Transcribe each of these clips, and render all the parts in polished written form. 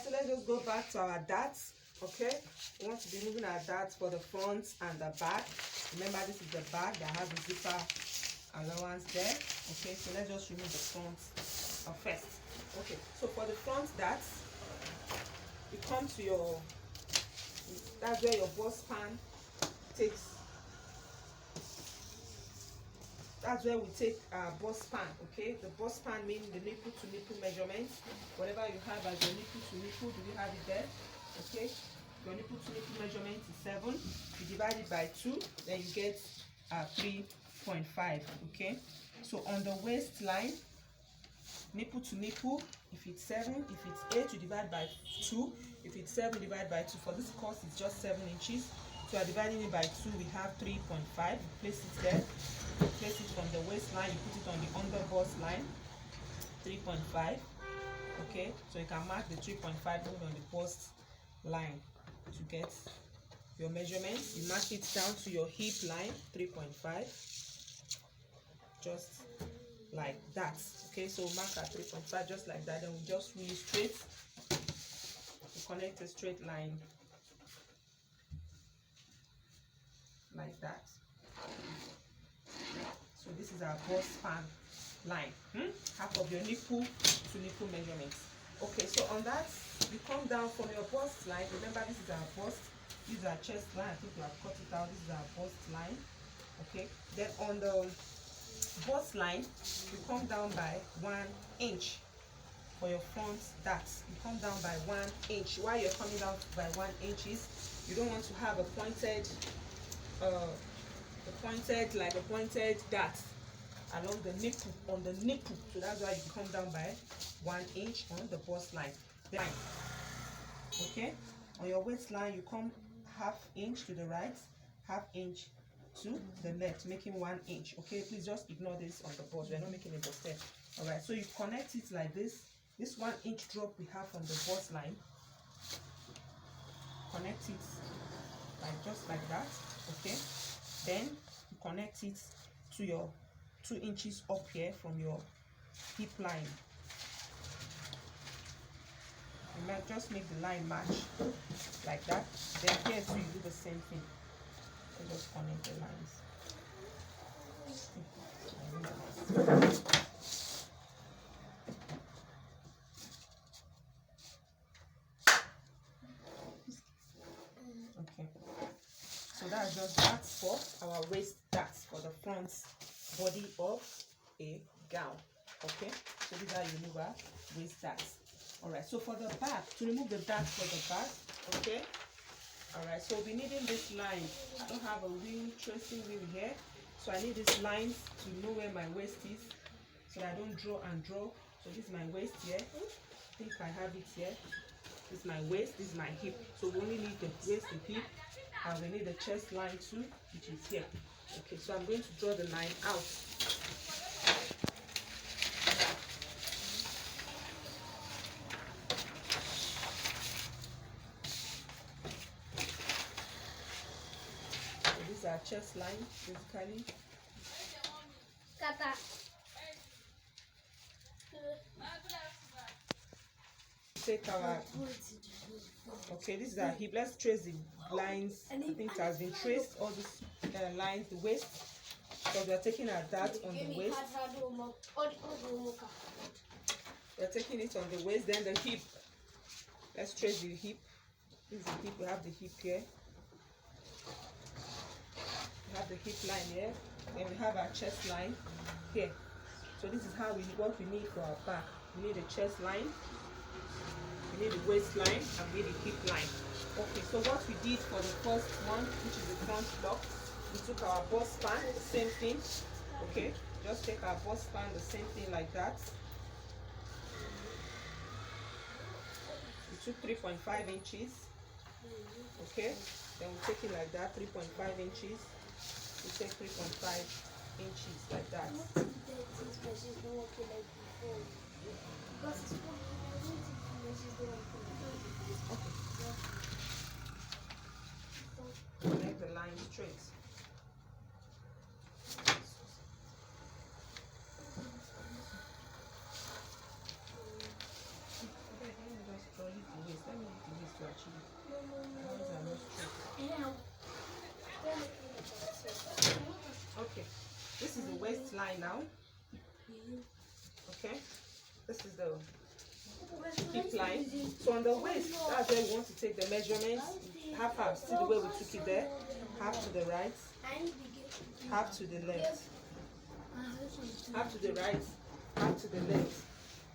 so let's just go back to our darts. Okay, we want to be moving our darts for the front and the back. Remember, this is the back that has the zipper allowance there. Okay, so let's just remove the front first. Okay, so for the front darts, you come to your, that's where your bust span takes. That's where we take our bust span. Okay, the bust span means the nipple to nipple measurement. Whatever you have as your nipple to nipple, do you have it there? Okay, your nipple to nipple measurement is 7. You divide it by 2, then you get 3.5. Okay, so on the waistline, nipple to nipple, if it's 7, if it's 8, you divide by 2. If it's 7, divide by 2. For this course, it's just 7 inches. So we are dividing it by 2, we have 3.5. You place it there. You place it from the waistline, you put it on the under bust line, 3.5. Okay, so you can mark the 3.5 on the bust line to get your measurements. You mark it down to your hip line, 3.5, just like that. Okay, so mark at 3.5 just like that. Then we just really straight. We connect a straight line like that. So this is our bust span line, half of your nipple to nipple measurements. Okay, so on that, you come down from your bust line. Remember, this is our bust. This is our chest line. I think we have cut it out. This is our bust line. Okay, then on the bust line, you come down by 1 inch for your front darts. You come down by 1 inch. Why you're coming down by 1 inch is you don't want to have a pointed like a pointed dart along the nipple, on the nipple. So that's why you come down by 1 inch on the bust line. Then, okay, on your waistline, you come ½ inch to the right, ½ inch to the left, making 1 inch. Okay, please just ignore this on the bust. We're not making a bust there. All right, so you connect it like this. This 1 inch drop we have from the bust line, connect it like just like that. Okay, then you connect it to your 2 inches up here from your hip line. You might just make the line match like that. Then here too, you do the same thing. You just connect the lines. Okay, so that's just darts for our waist darts for the front body of a gown. Okay, so these are your remover waist darts. All right, so for the back, to remove the darts for the back, okay. All right, so we'll be needing this line. I don't have a wheel, tracing wheel here, so I need these lines to know where my waist is, so that I don't draw and draw. So this is my waist here. I think I have it here. This is my waist, this is my hip. So we only need the waist, the hip, and we need the chest line too, which is here. Okay, so I'm going to draw the line out. So this is our chest line, basically. Take our, okay, this is our hip. Let's trace the lines. I think it has been traced, all these lines, the waist, because we are taking our dart on the waist. We are taking it on the waist, then the hip. Let's trace the hip. This is the hip. We have the hip here. We have the hip line here. Then we have our chest line here. So this is how what we need for our back. We need a chest line. We need the waistline, and we need the hip line. Okay, so what we did for the first one, which is the front block, we took our bust span, the same thing. Okay, just take our bust span, the same thing like that. We took 3.5 inches. Okay, then we take it like that, 3.5 inches. We take 3.5 inches like that. Okay. Make the line straight. line now. Okay, this is the hip line. So on the waist, that's where we want to take the measurements. Half, see the way we took it there. Half to the right, half to the left, half to the right, half to the left.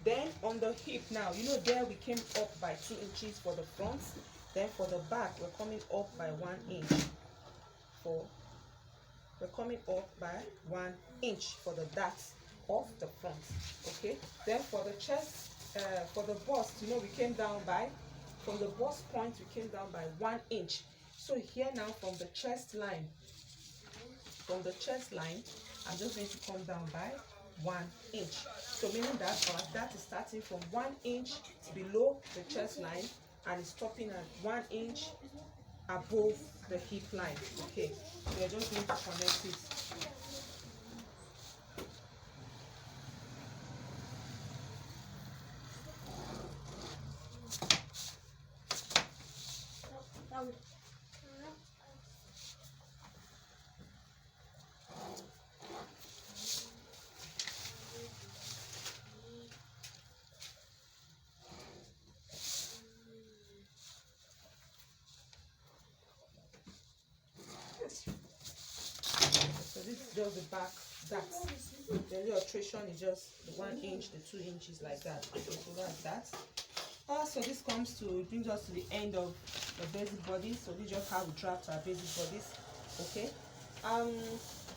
Then on the hip now, you know there we came up by 2 inches for the front. Then for the back, we're coming up by 1 inch. We're coming up by 1 inch for the dart of the front. Okay. Then for the chest, for the bust, you know we came down by, from the bust point we came down by 1 inch. So here now from the chest line, I'm just going to come down by 1 inch. So meaning that is starting from 1 inch below the chest line and is stopping at 1 inch above the hip line. Okay, we are just going to connect it. So this is just the back. The alteration is just the 1 inch, the 2 inches like that. Okay, so that's that. So this brings us to the end of the basic bodies. So this is just how we draft our basic bodies. Okay.